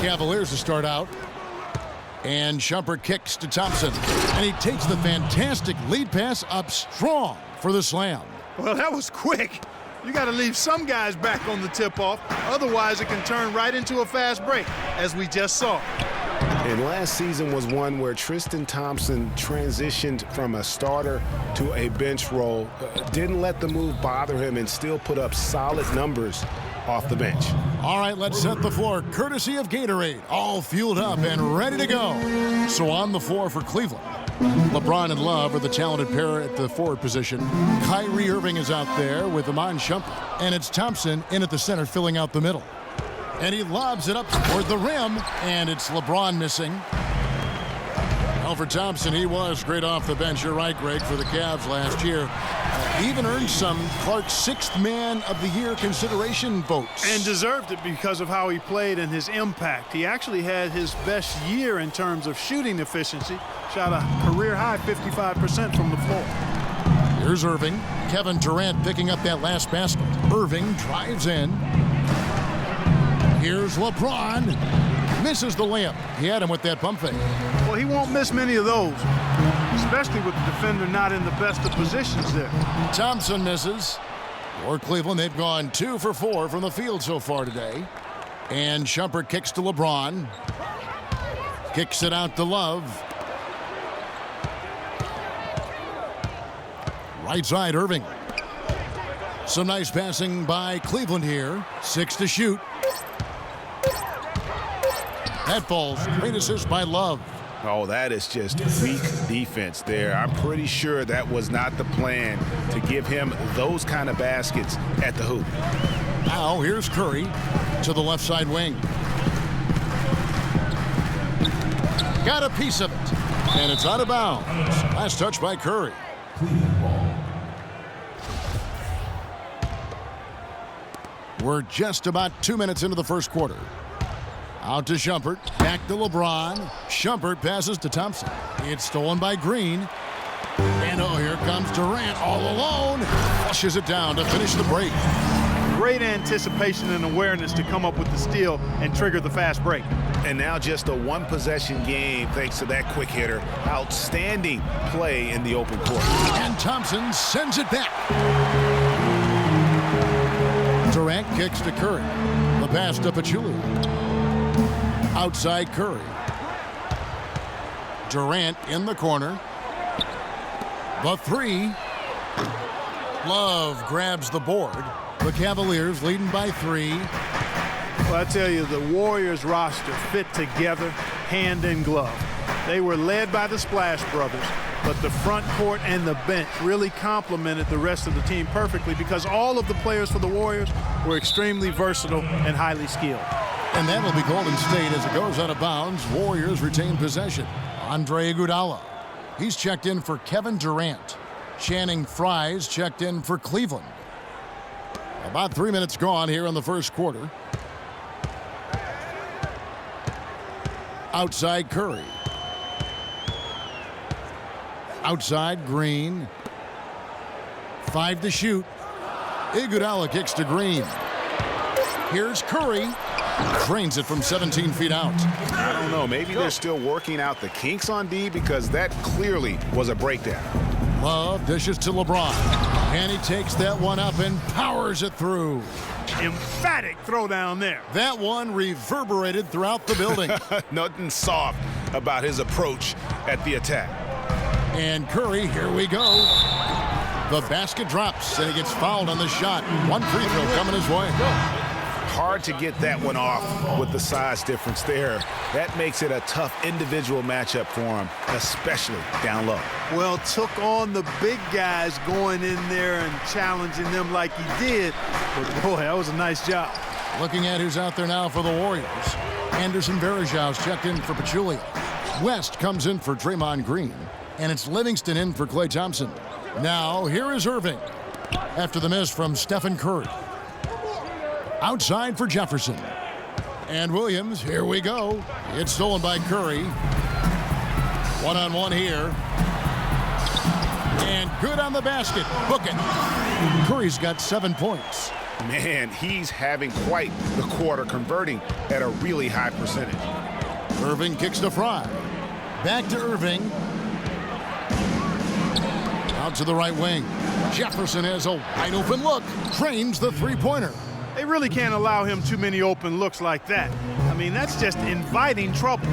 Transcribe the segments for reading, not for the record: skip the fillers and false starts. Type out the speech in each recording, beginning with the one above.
Cavaliers to start out. And Shumpert kicks to Thompson. And he takes the fantastic lead pass up strong for the slam. Well, that was quick. You got to leave some guys back on the tip-off. Otherwise, it can turn right into a fast break, as we just saw. And last season was one where Tristan Thompson transitioned from a starter to a bench role, didn't let the move bother him, and still put up solid numbers off the bench. All right, let's set the floor, courtesy of Gatorade. All fueled up and ready to go. So on the floor for Cleveland, LeBron and Love are the talented pair at the forward position. Kyrie Irving is out there with Iman Shumpert. And it's Thompson in at the center filling out the middle. And he lobs it up toward the rim, and it's LeBron missing. Well, for Thompson, he was great off the bench. You're right, Greg, for the Cavs last year. He even earned some Clark's Sixth Man of the Year consideration votes. And deserved it because of how he played and his impact. He actually had his best year in terms of shooting efficiency. Shot a career-high 55% from the floor. Here's Irving. Kevin Durant picking up that last basket. Irving drives in. Here's LeBron. Misses the layup. He had him with that pump fake. Well, he won't miss many of those, especially with the defender not in the best of positions there. Thompson misses. For Cleveland, they've gone 2 for 4 from the field so far today. And Shumpert kicks to LeBron. Kicks it out to Love. Right side, Irving. Some nice passing by Cleveland here. 6 to shoot. That falls. Great assist by Love. Oh, that is just weak defense there. I'm pretty sure that was not the plan to give him those kind of baskets at the hoop. Now here's Curry to the left side wing. Got a piece of it. And it's out of bounds. Last touch by Curry. We're just about 2 minutes into the first quarter. Out to Shumpert, back to LeBron. Shumpert passes to Thompson. It's stolen by Green. And oh, here comes Durant all alone. Flushes it down to finish the break. Great anticipation and awareness to come up with the steal and trigger the fast break. And now just a one-possession game thanks to that quick hitter. Outstanding play in the open court. And Thompson sends it back. Durant kicks to Curry. The pass to Pachulia. Outside Curry. Durant in the corner. The three. Love grabs the board. The Cavaliers leading by 3. Well, I tell you, the Warriors roster fit together hand in glove. They were led by the Splash Brothers, but the front court and the bench really complemented the rest of the team perfectly because all of the players for the Warriors were extremely versatile and highly skilled. And that'll be Golden State as it goes out of bounds. Warriors retain possession. Andre Iguodala. He's checked in for Kevin Durant. Channing Frye's checked in for Cleveland. About 3 minutes gone here in the first quarter. Outside Curry. Outside Green. 5 to shoot. Iguodala kicks to Green. Here's Curry. Drains it from 17 feet out. I don't know. Maybe they're still working out the kinks on D because that clearly was a breakdown. Love dishes to LeBron. And he takes that one up and powers it through. Emphatic throwdown there. That one reverberated throughout the building. Nothing soft about his approach at the attack. And Curry, here we go. The basket drops, and he gets fouled on the shot. One free throw coming his way. Hard to get that one off with the size difference there. That makes it a tough individual matchup for him, especially down low. Well, took on the big guys going in there and challenging them like he did. But boy, that was a nice job. Looking at who's out there now for the Warriors. Anderson Varejão's checked in for Pachulia. West comes in for Draymond Green. And it's Livingston in for Klay Thompson. Now, here is Irving. After the miss from Stephen Curry. Outside for Jefferson. And Williams, here we go. It's stolen by Curry. One-on-one here. And good on the basket. Book it. Curry's got 7 points. Man, he's having quite the quarter, converting at a really high percentage. Irving kicks to Fry. Back to Irving. Out to the right wing. Jefferson has a wide open look. Trains the three-pointer. They really can't allow him too many open looks like that. I mean, that's just inviting trouble.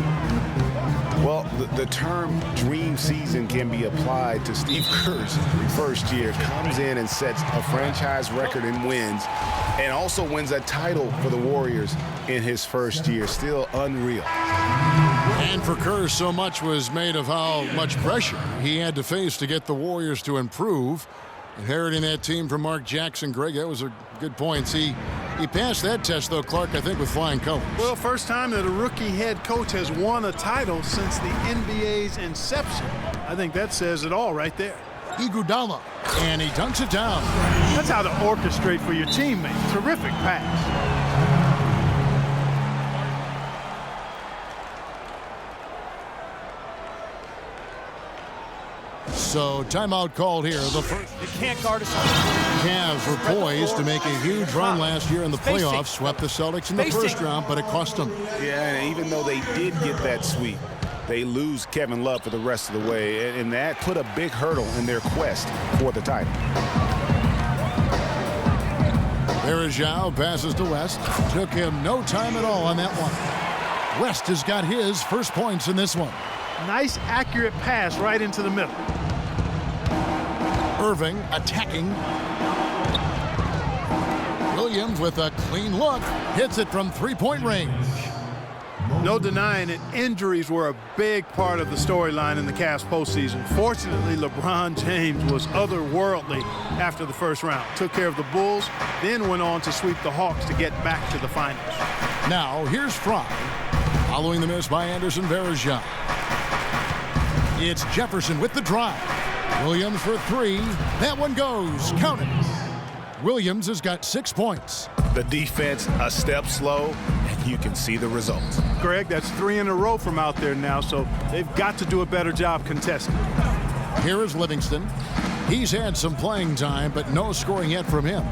Well, the term dream season can be applied to Steve Kerr's first year. Comes in and sets a franchise record in wins and also wins a title for the Warriors in his first year. Still unreal. And for Kerr, so much was made of how much pressure he had to face to get the Warriors to improve. Inheriting that team from Mark Jackson. Greg, that was a good point. He passed that test, though, Clark, I think, with flying colors. Well, first time that a rookie head coach has won a title since the NBA's inception. I think that says it all right there. Iguodala, and he dunks it down. That's how to orchestrate for your teammate. Terrific pass. So timeout called here. The first. You can't guard us. Cavs were poised to make a huge run last year in the playoffs. Swept the Celtics in the first round, but it cost them. Yeah, and even though they did get that sweep, they lose Kevin Love for the rest of the way, and that put a big hurdle in their quest for the title. There is Zhao, passes to West. Took him no time at all on that one. West has got his first points in this one. Nice, accurate pass right into the middle. Irving attacking. Williams with a clean look. Hits it from three-point range. No denying it, injuries were a big part of the storyline in the Cavs postseason. Fortunately, LeBron James was otherworldly after the first round. Took care of the Bulls, then went on to sweep the Hawks to get back to the finals. Now, here's Fry. Following the miss by Anderson Varejao. It's Jefferson with the drive. Williams for three. That one goes. Count it. Williams has got 6 points. The defense a step slow, and you can see the results. Greg, that's 3 in a row from out there now, so they've got to do a better job contesting. Here is Livingston. He's had some playing time, but no scoring yet from him.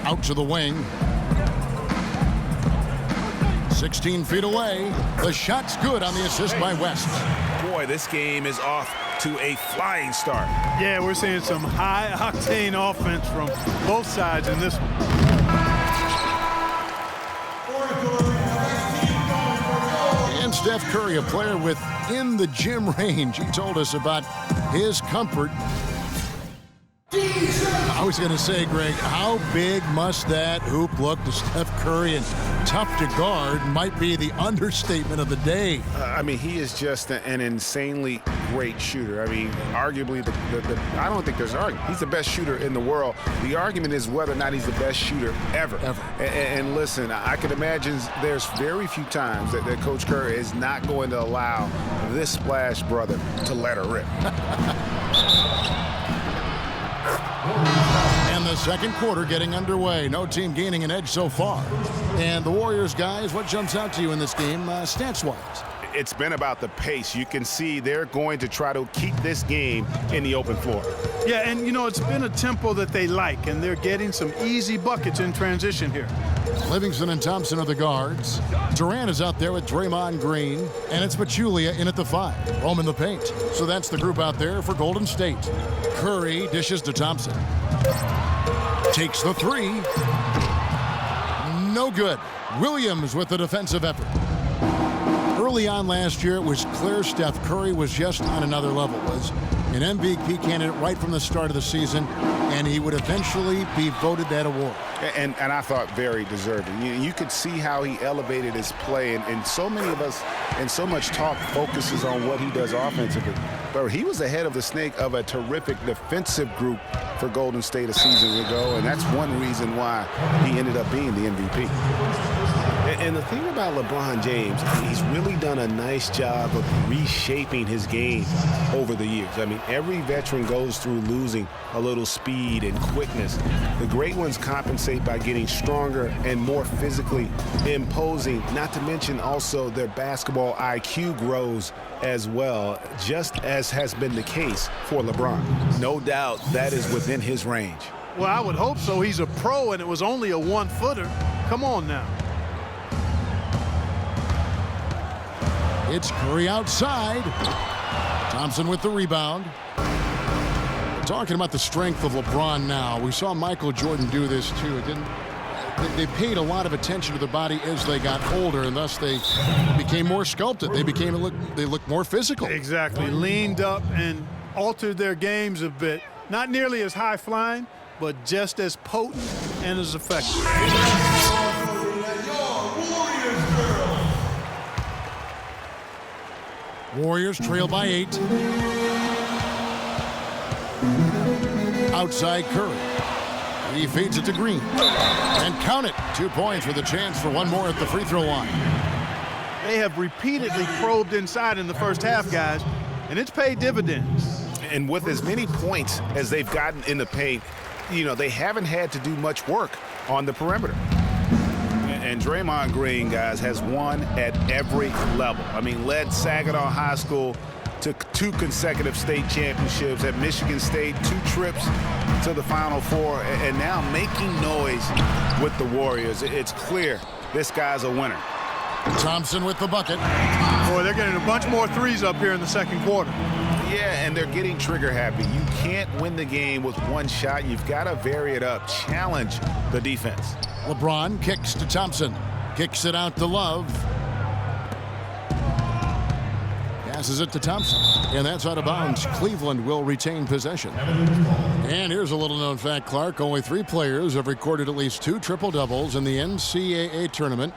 Out to the wing. 16 feet away. The shot's good on the assist by West. Boy, this game is off to a flying start. Yeah, we're seeing some high-octane offense from both sides in this one. And Steph Curry, a player within the gym range. He told us about his comfort. I was going to say, Greg, how big must that hoop look to Steph Curry? And tough to guard might be the understatement of the day. I mean, he is just an insanely great shooter. I mean, arguably, I don't think there's an argument. He's the best shooter in the world. The argument is whether or not he's the best shooter ever. And listen, I can imagine there's very few times that Coach Curry is not going to allow this Splash brother to let her rip. And the second quarter getting underway. No team gaining an edge so far. And the Warriors, guys, what jumps out to you in this game stats-wise? It's been about the pace. You can see they're going to try to keep this game in the open floor. Yeah, and, you know, it's been a tempo that they like, and they're getting some easy buckets in transition here. Livingston and Thompson are the guards. Durant is out there with Draymond Green, and it's Pachulia in at the 5. Home in the paint. So that's the group out there for Golden State. Curry dishes to Thompson. Takes the 3. No good. Williams with the defensive effort. Early on last year, it was clear Steph Curry was just on another level. Was an MVP candidate right from the start of the season, and he would eventually be voted that award. And I thought very deserving. You could see how he elevated his play, and so many of us and so much talk focuses on what he does offensively. But he was ahead of the snake of a terrific defensive group for Golden State a season ago, and that's one reason why he ended up being the MVP. And the thing about LeBron James, he's really done a nice job of reshaping his game over the years. I mean, every veteran goes through losing a little speed and quickness. The great ones compensate by getting stronger and more physically imposing, not to mention also their basketball IQ grows as well, just as has been the case for LeBron. No doubt that is within his range. Well, I would hope so. He's a pro, and it was only a one-footer. Come on now. It's Curry outside. Thompson with the rebound. Talking about the strength of LeBron now. We saw Michael Jordan do this too. They paid a lot of attention to their body as they got older, and thus they became more sculpted. They looked more physical. Exactly. Leaned up and altered their games a bit. Not nearly as high flying, but just as potent and as effective. Warriors trail by 8. Outside Curry. He feeds it to Green. And count it. 2 points with a chance for one more at the free throw line. They have repeatedly probed inside in the first half, guys, and it's paid dividends. And with as many points as they've gotten in the paint, they haven't had to do much work on the perimeter. And Draymond Green, guys, has won at every level. I mean, led Saginaw High School to 2 consecutive state championships at Michigan State, 2 trips to the Final Four, and now making noise with the Warriors. It's clear this guy's a winner. Thompson with the bucket. Boy, they're getting a bunch more threes up here in the second quarter. Yeah, and they're getting trigger happy. You can't win the game with one shot. You've got to vary it up, challenge the defense. LeBron kicks to Thompson. Kicks it out to Love. Passes it to Thompson. And that's out of bounds. Cleveland will retain possession. And here's a little-known fact, Clark. Only 3 players have recorded at least 2 triple-doubles in the NCAA tournament.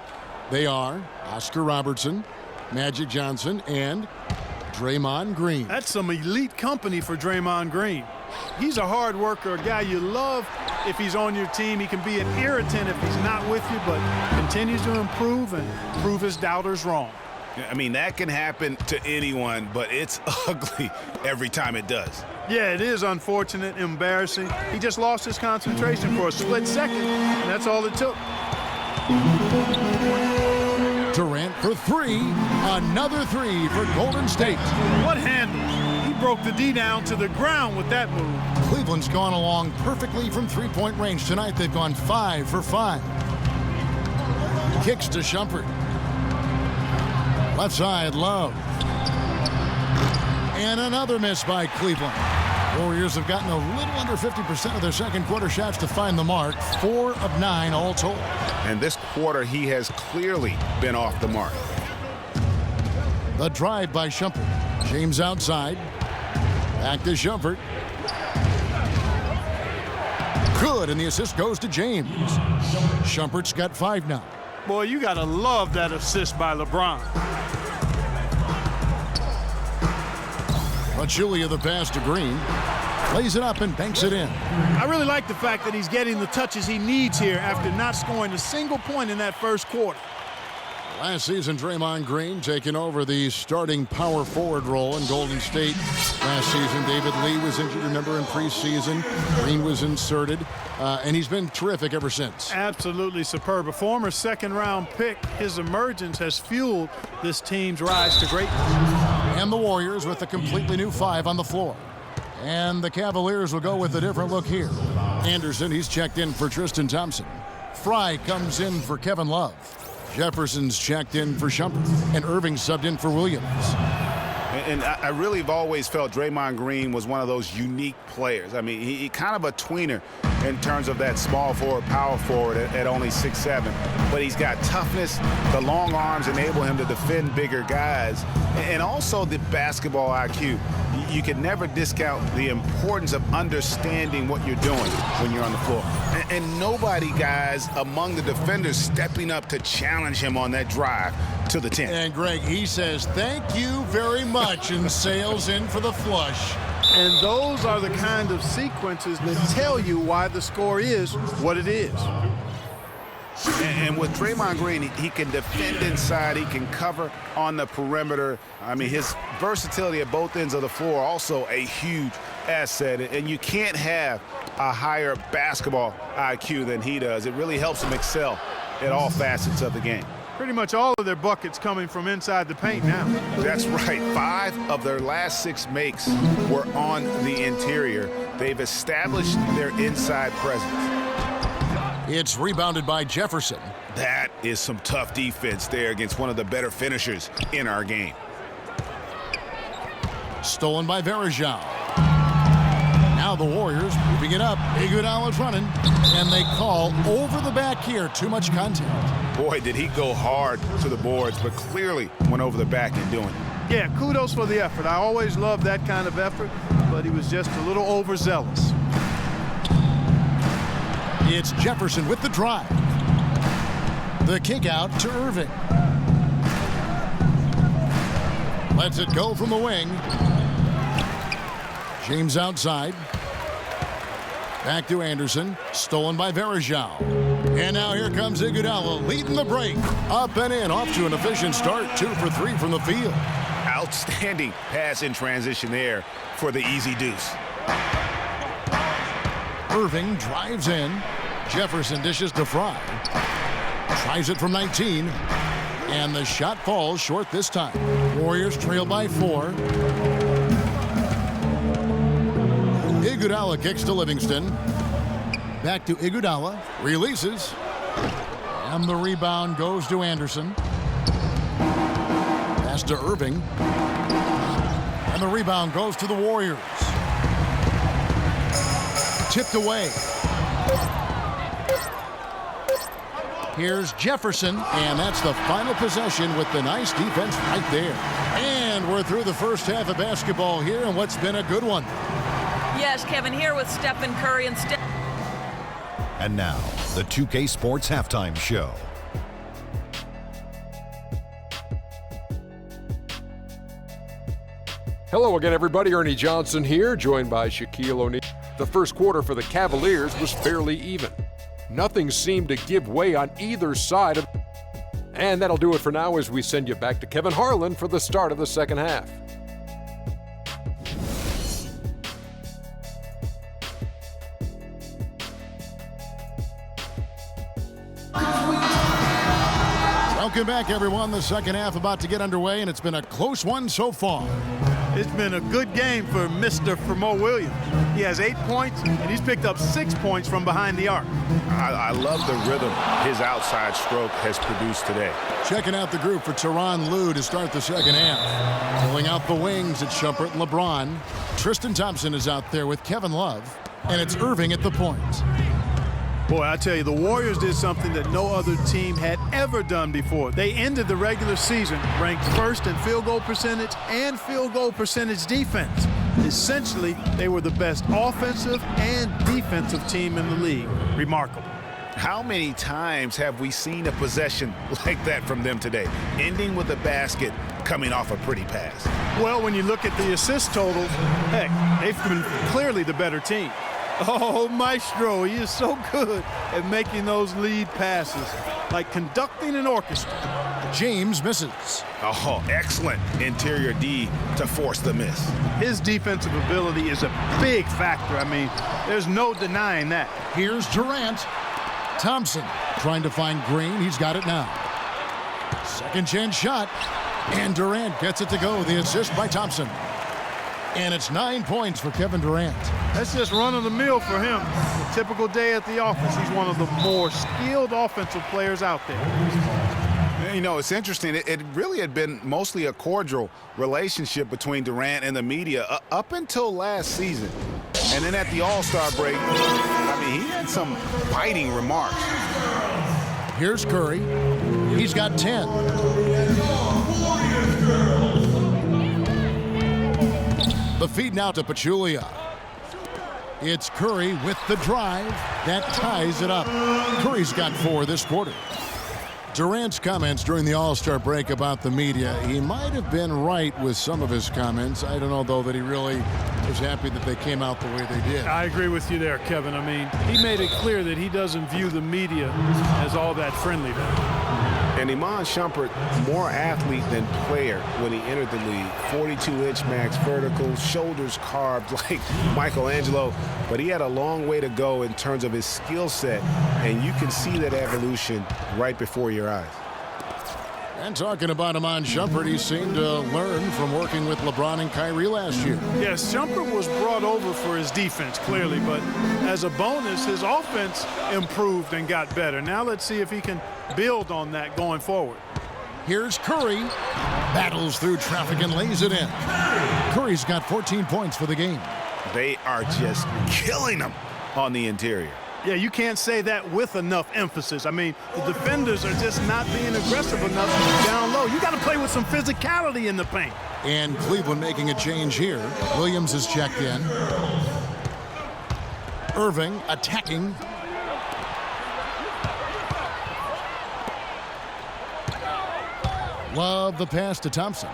They are Oscar Robertson, Magic Johnson, and Draymond Green. That's some elite company for Draymond Green. He's a hard worker, a guy you love if he's on your team. He can be an irritant if he's not with you, but continues to improve and prove his doubters wrong. I mean, that can happen to anyone, but it's ugly every time it does. Yeah, it is unfortunate, embarrassing. He just lost his concentration for a split second, and that's all it took. Durant for 3. Another 3 for Golden State. What handle? He broke the D down to the ground with that move. Cleveland's gone along perfectly from 3-point range. Tonight they've gone 5 for 5. Kicks to Shumpert. Left side, Love. And another miss by Cleveland. Warriors have gotten a little under 50% of their second quarter shots to find the mark. 4 of 9 all told. And this quarter, he has clearly been off the mark. The drive by Shumpert. James outside. Back to Shumpert. Good, and the assist goes to James. Shumpert's got 5 now. Boy, you got to love that assist by LeBron. Pachulia the pass to Green. Lays it up and banks it in. I really like the fact that he's getting the touches he needs here after not scoring a single point in that first quarter. Last season, Draymond Green taking over the starting power forward role in Golden State. Last season, David Lee was injured, remember, in preseason. Green was inserted, and he's been terrific ever since. Absolutely superb. A former second-round pick, his emergence has fueled this team's rise to greatness. And the Warriors with a completely new 5 on the floor. And the Cavaliers will go with a different look here. Anderson, he's checked in for Tristan Thompson. Fry comes in for Kevin Love. Jefferson's checked in for Shumpert. And Irving subbed in for Williams. And I really have always felt Draymond Green was one of those unique players. I mean, he kind of a tweener in terms of that small forward, power forward at only 6'7". But he's got toughness. The long arms enable him to defend bigger guys. And also the basketball IQ. You can never discount the importance of understanding what you're doing when you're on the floor. And nobody, guys, among the defenders stepping up to challenge him on that drive to the 10. And Greg, he says, thank you very much, and sails in for the flush. And those are the kind of sequences that tell you why the score is what it is. And with Draymond Green, he can defend inside. He can cover on the perimeter. I mean, his versatility at both ends of the floor also a huge asset. And you can't have a higher basketball IQ than he does. It really helps him excel at all facets of the game. Pretty much all of their buckets coming from inside the paint now. That's right. 5 of their last 6 makes were on the interior. They've established their inside presence. It's rebounded by Jefferson. That is some tough defense there against one of the better finishers in our game. Stolen by Varejao. Now the Warriors moving it up. Iguodala's running, and they call over the back here. Too much contact. Boy, did he go hard to the boards, but clearly went over the back in doing it. Yeah, kudos for the effort. I always love that kind of effort, but he was just a little overzealous. It's Jefferson with the drive. The kick out to Irving. Lets it go from the wing. James outside. Back to Anderson. Stolen by Varejao. And now here comes Iguodala leading the break. Up and in. Off to an efficient start. 2 for 3 from the field. Outstanding pass in transition there for the easy deuce. Irving drives in. Jefferson dishes to Fry. Tries it from 19. And the shot falls short this time. Warriors trail by 4. Iguodala kicks to Livingston. Back to Iguodala. Releases. And the rebound goes to Anderson. Pass to Irving. And the rebound goes to the Warriors. Tipped away. Here's Jefferson, and that's the final possession with the nice defense right there. And we're through the first half of basketball here, and what's been a good one. Yes, Kevin, here with Stephen Curry and And now, the 2K Sports Halftime Show. Hello again, everybody. Ernie Johnson here, joined by Shaquille O'Neal. The first quarter for the Cavaliers was fairly even. Nothing seemed to give way on either side. And that'll do it for now as we send you back to Kevin Harlan for the start of the second half. Welcome back, everyone. The second half about to get underway, and it's been a close one so far. It's been a good game for Mr. Mo Williams. He has 8 points, and he's picked up 6 points from behind the arc. I love the rhythm his outside stroke has produced today. Checking out the group for Tyronn Lue to start the second half. Pulling out the wings, it's Shumpert and LeBron. Tristan Thompson is out there with Kevin Love, and it's Irving at the point. Boy, I tell you, the Warriors did something that no other team had ever done before. They ended the regular season ranked first in field goal percentage and field goal percentage defense. Essentially, they were the best offensive and defensive team in the league. Remarkable. How many times have we seen a possession like that from them today, ending with a basket coming off a pretty pass? Well, when you look at the assist totals, heck, they've been clearly the better team. Oh, Maestro, he is so good at making those lead passes, like conducting an orchestra. James misses. Oh, excellent interior D to force the miss. His defensive ability is a big factor. I mean, there's no denying that. Here's Durant. Thompson trying to find Green. He's got it now. Second chance shot. And Durant gets it to go. The assist by Thompson. And it's 9 points for Kevin Durant. That's just run-of-the-mill for him. A typical day at the office. He's one of the more skilled offensive players out there. You know, it's interesting. It really had been mostly a cordial relationship between Durant and the media up until last season. And then at the All-Star break, I mean, he had some biting remarks. Here's Curry. He's got 10. The feed now to Pachulia. It's Curry with the drive. That ties it up. Curry's got 4 this quarter. Durant's comments during the All-Star break about the media, he might have been right with some of his comments. I don't know, though, that he really was happy that they came out the way they did. I agree with you there, Kevin. I mean, he made it clear that he doesn't view the media as all that friendly there. And Iman Shumpert, more athlete than player when he entered the league. 42-inch max vertical, shoulders carved like Michelangelo. But he had a long way to go in terms of his skill set, and you can see that evolution right before your eyes. And talking about Iman Shumpert, he seemed to learn from working with LeBron and Kyrie last year. Yes, Shumpert was brought over for his defense, clearly, but as a bonus, his offense improved and got better. Now let's see if he can build on that going forward. Here's Curry. Battles through traffic and lays it in. Curry's got 14 points for the game. They are just killing them on the interior. Yeah, you can't say that with enough emphasis. I mean, the defenders are just not being aggressive enough down low. You got to play with some physicality in the paint. And Cleveland making a change here. Williams is checked in. Irving attacking. Love the pass to Thompson.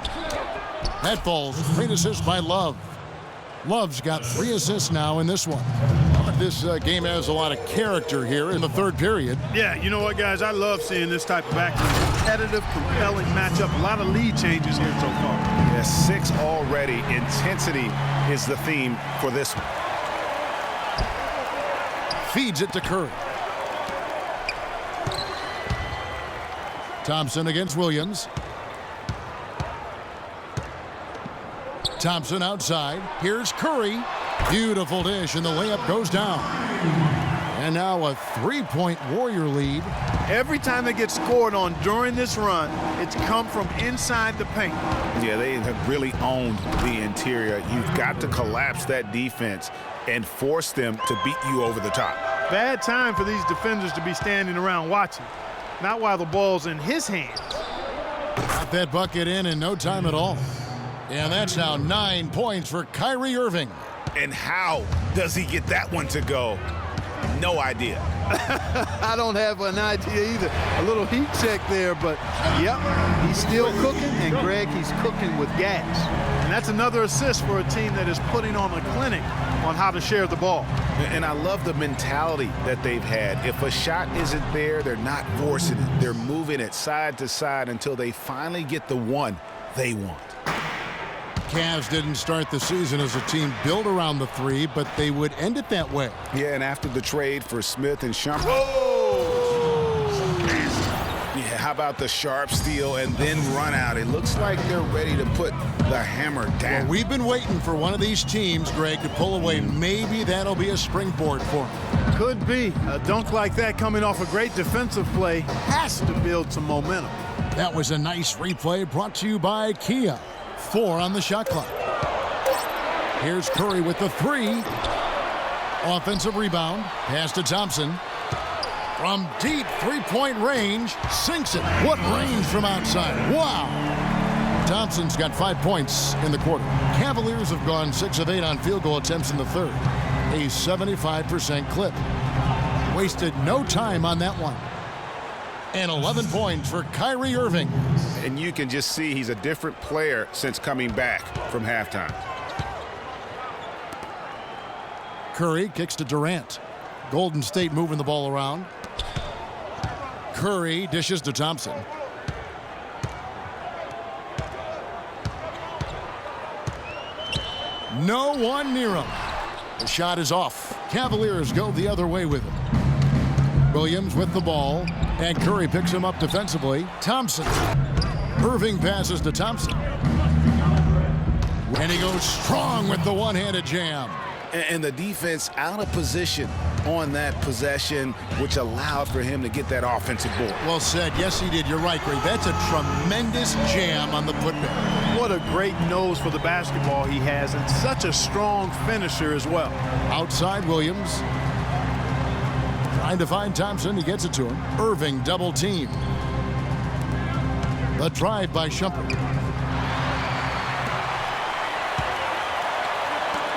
That falls. Great assist by Love. Love's got 3 assists now in this one. This game has a lot of character here in the third period. Yeah, you know what, guys? I love seeing this type of action. Competitive, compelling matchup. A lot of lead changes here so far. Yeah, 6 already. Intensity is the theme for this one. Feeds it to Curry. Thompson against Williams. Thompson outside. Here's Curry. Beautiful dish, and the layup goes down. And now a 3-point Warrior lead. Every time they get scored on during this run, it's come from inside the paint. Yeah, they have really owned the interior. You've got to collapse that defense and force them to beat you over the top. Bad time for these defenders to be standing around watching. Not while the ball's in his hands. Got that bucket in no time at all. And that's now 9 points for Kyrie Irving. And how does he get that one to go? No idea. I don't have an idea either. A little heat check there, but yep, he's still cooking, and Greg, he's cooking with gas. And that's another assist for a team that is putting on a clinic on how to share the ball. And I love the mentality that they've had. If a shot isn't there, they're not forcing it. They're moving it side to side until they finally get the one they want. Cavs didn't start the season as a team built around the 3, but they would end it that way. Yeah, and after the trade for Smith and Shumpert. Yeah, how about the sharp steal and then run out? It looks like they're ready to put the hammer down. Well, we've been waiting for one of these teams, Greg, to pull away. Maybe that'll be a springboard for them. Could be. A dunk like that coming off a great defensive play has to build some momentum. That was a nice replay brought to you by Kia. 4 on the shot clock. Here's Curry with the 3. Offensive rebound. Pass to Thompson. From deep 3-point range. Sinks it. What range from outside. Wow. Thompson's got 5 points in the quarter. Cavaliers have gone 6 of 8 on field goal attempts in the third. A 75% clip. Wasted no time on that one. And 11 points for Kyrie Irving. And you can just see he's a different player since coming back from halftime. Curry kicks to Durant. Golden State moving the ball around. Curry dishes to Thompson. No one near him. The shot is off. Cavaliers go the other way with him. Williams with the ball, and Curry picks him up defensively. Thompson. Irving passes to Thompson. And he goes strong with the one-handed jam. And the defense out of position on that possession, which allowed for him to get that offensive board. Well said. Yes, he did. You're right, Greg. That's a tremendous jam on the putback. What a great nose for the basketball he has, and such a strong finisher as well. Outside Williams. Trying to find Thompson. He gets it to him. Irving double team. The drive by Shumpert.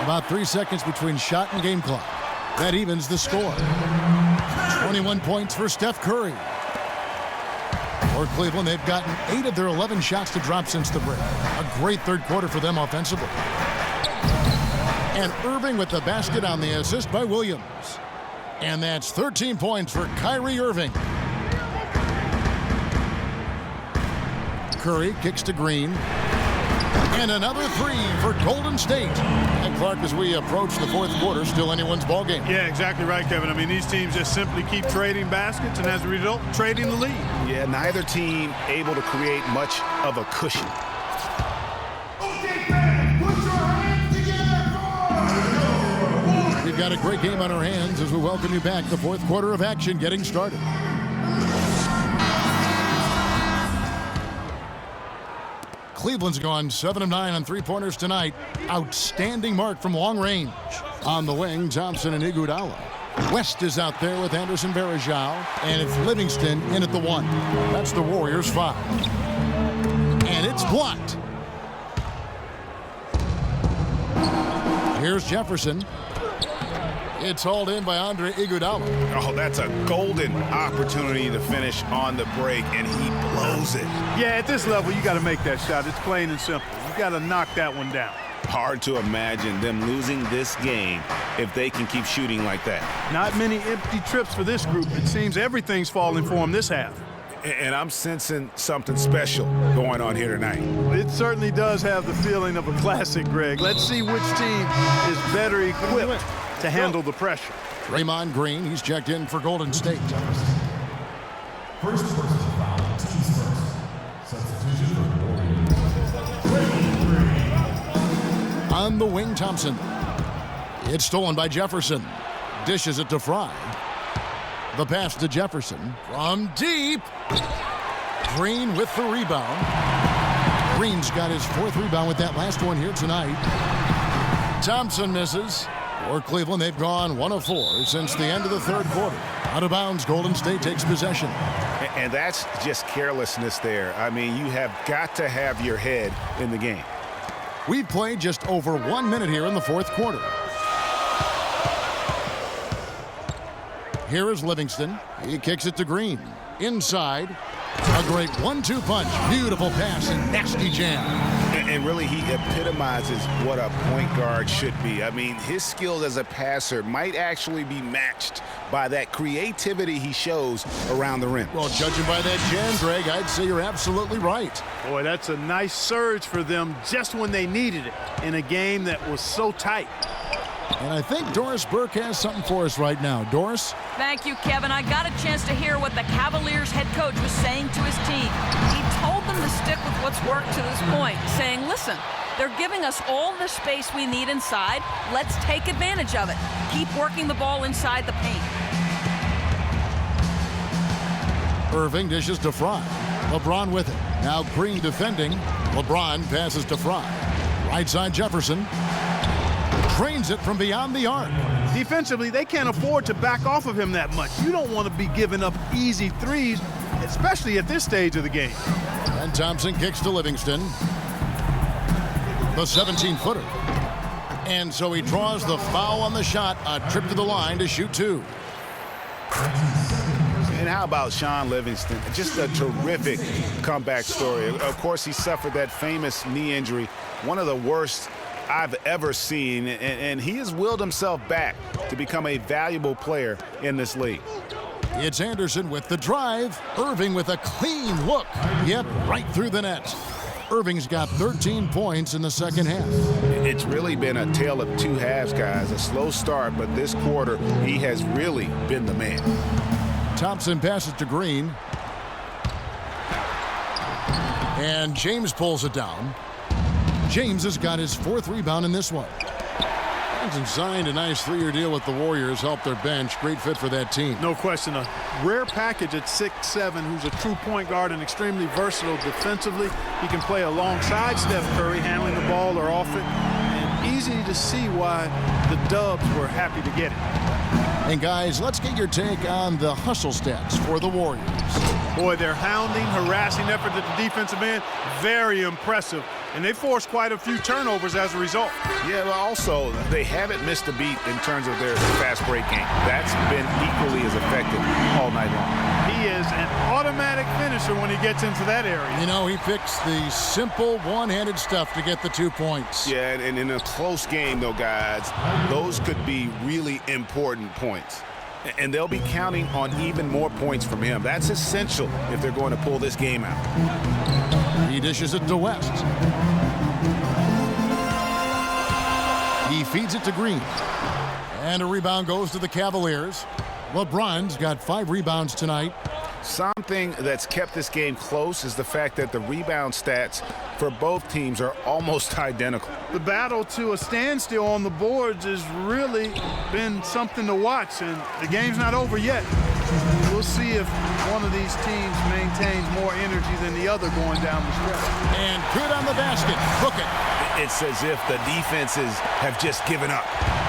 About 3 seconds between shot and game clock. That evens the score. 21 points for Steph Curry. For Cleveland, they've gotten 8 of their 11 shots to drop since the break. A great third quarter for them offensively. And Irving with the basket on the assist by Williams. And that's 13 points for Kyrie Irving. Curry kicks to Green. And another three for Golden State. And Clark, as we approach the fourth quarter, still anyone's ball game. Yeah, exactly right, Kevin. I mean, these teams just simply keep trading baskets, and as a result, trading the lead. Yeah, neither team able to create much of a cushion. We've got a great game on our hands as we welcome you back. The fourth quarter of action getting started. Cleveland's gone 7 of 9 on three-pointers tonight. Outstanding mark from long range. On the wing, Thompson and Iguodala. West is out there with Anderson Varejao, and it's Livingston in at the 1. That's the Warriors' 5. And it's blocked. Here's Jefferson. It's hauled in by Andre Iguodala. Oh, that's a golden opportunity to finish on the break, and he blows it. Yeah, at this level, you got to make that shot. It's plain and simple. You got to knock that one down. Hard to imagine them losing this game if they can keep shooting like that. Not many empty trips for this group. It seems everything's falling for them this half. And I'm sensing something special going on here tonight. It certainly does have the feeling of a classic, Greg. Let's see which team is better equipped to handle the pressure. Draymond Green, he's checked in for Golden State. First person to foul, team's first. Substitution for Warriors. On the wing, Thompson. It's stolen by Jefferson. Dishes it to Fry. The pass to Jefferson from deep. Green with the rebound. Green's got his fourth rebound with that last one here tonight. Thompson misses. For Cleveland, they've gone 1 of 4 since the end of the third quarter. Out of bounds, Golden State takes possession. And that's just carelessness there. I mean, you have got to have your head in the game. We've played just over 1 minute here in the fourth quarter. Here is Livingston. He kicks it to Green. Inside. A great 1-2 punch. Beautiful pass and nasty jam. And really, he epitomizes what a point guard should be. I mean, his skills as a passer might actually be matched by that creativity he shows around the rim. Well, judging by that jam, Greg, I'd say you're absolutely right. Boy, that's a nice surge for them just when they needed it in a game that was so tight. And I think Doris Burke has something for us right now. Doris? Thank you, Kevin. I got a chance to hear what the Cavaliers head coach was saying to his team. He told them to stick with what's worked to this point, saying, listen, they're giving us all the space we need inside. Let's take advantage of it. Keep working the ball inside the paint. Irving dishes to Fry. LeBron with it. Now Green defending. LeBron passes to Fry. Right side Jefferson. Drains it from beyond the arc. Defensively, they can't afford to back off of him that much. You don't want to be giving up easy threes, especially at this stage of the game. And Thompson kicks to Livingston. The 17-footer. And so he draws the foul on the shot. A trip to the line to shoot 2. And how about Sean Livingston? Just a terrific comeback story. Of course, he suffered that famous knee injury, one of the worst I've ever seen, and he has willed himself back to become a valuable player in this league. It's Anderson with the drive. Irving with a clean look. Yep, right through the net. Irving's got 13 points in the second half. It's really been a tale of two halves, guys. A slow start, but this quarter, he has really been the man. Thompson passes to Green. And James pulls it down. James has got his fourth rebound in this one. Johnson signed a nice 3-year deal with the Warriors, helped their bench. Great fit for that team. No question. A rare package at 6'7", who's a true point guard and extremely versatile defensively. He can play alongside Steph Curry, handling the ball or off it. And easy to see why the Dubs were happy to get it. And guys, let's get your take on the hustle stats for the Warriors. Boy, their hounding, harassing effort at the defensive end, very impressive. And they forced quite a few turnovers as a result. Yeah, but also, they haven't missed a beat in terms of their fast break game. That's been equally as effective all night long. He is an automatic finisher when he gets into that area. You know, he picks the simple one-handed stuff to get the 2 points. Yeah, and in a close game, though, guys, those could be really important points. And they'll be counting on even more points from him. That's essential if they're going to pull this game out. He dishes it to West. feeds it to Green. And a rebound goes to the Cavaliers. LeBron's got 5 rebounds tonight. Something that's kept this game close is the fact that the rebound stats for both teams are almost identical. The battle to a standstill on the boards has really been something to watch, and the game's not over yet. We'll see if one of these teams maintains more energy than the other going down the stretch. And good on the basket. Hook it. It's as if the defenses have just given up.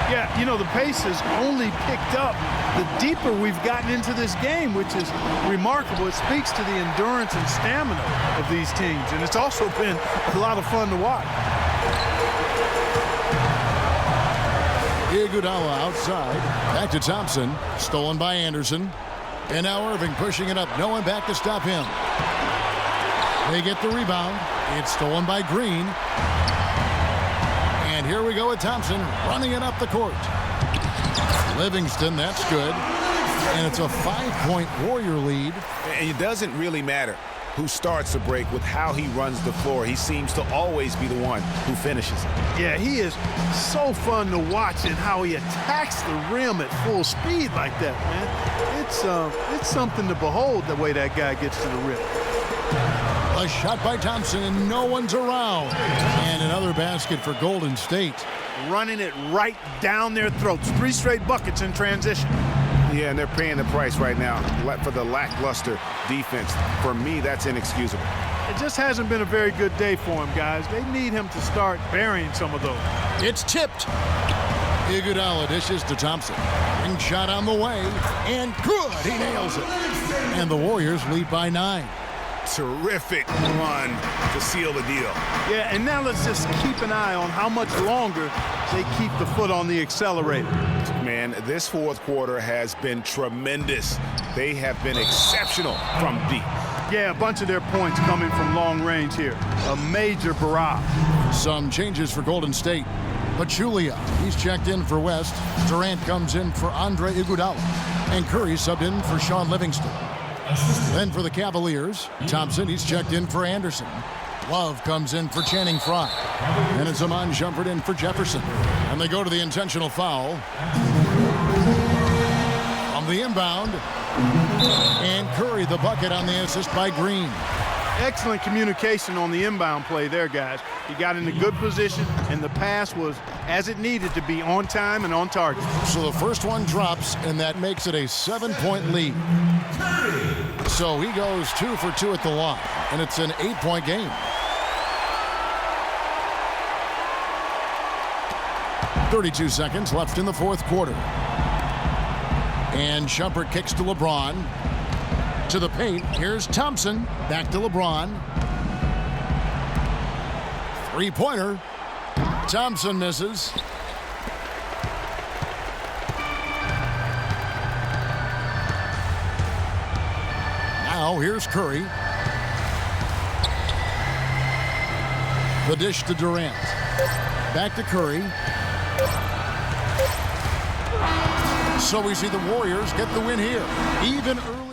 Yeah, you know, the pace has only picked up the deeper we've gotten into this game, which is remarkable. It speaks to the endurance and stamina of these teams, and it's also been a lot of fun to watch. Iguodala outside. Back to Thompson. Stolen by Anderson. And now Irving pushing it up. No one back to stop him. They get the rebound. It's stolen by Green. And here we go with Thompson running it up the court. Livingston, that's good. And it's a 5-point Warrior lead. And it doesn't really matter who starts the break with how he runs the floor. He seems to always be the one who finishes it. Yeah, he is so fun to watch and how he attacks the rim at full speed like that, man. It's something to behold the way that guy gets to the rim. A shot by Thompson and no one's around. And another basket for Golden State. Running it right down their throats. 3 straight buckets in transition. Yeah, and they're paying the price right now for the lackluster defense. For me, that's inexcusable. It just hasn't been a very good day for him, guys. They need him to start burying some of those. It's tipped. Iguodala dishes to Thompson. Ring shot on the way. And good. He nails it. And the Warriors lead by 9. Terrific run to seal the deal. Yeah, and now let's just keep an eye on how much longer they keep the foot on the accelerator. Man, this fourth quarter has been tremendous. They have been exceptional from deep. Yeah, a bunch of their points coming from long range here. A major barrage. Some changes for Golden State. Pachulia, he's checked in for West. Durant comes in for Andre Iguodala. And Curry subbed in for Sean Livingston. Then for the Cavaliers, Thompson, he's checked in for Anderson. Love comes in for Channing Frye. And it's Amon Shumpert in for Jefferson. And they go to the intentional foul. On the inbound. And Curry the bucket on the assist by Green. Excellent communication on the inbound play there, guys. He got in a good position, and the pass was as it needed to be, on time and on target. So the first one drops, and that makes it a 7-point lead. So he goes 2 for 2 at the line, and it's an 8-point game. 32 seconds left in the fourth quarter. And Shumpert kicks to LeBron. To the paint. Here's Thompson. Back to LeBron. 3-pointer. Thompson misses. Now here's Curry. The dish to Durant. Back to Curry. So we see the Warriors get the win here. Even early.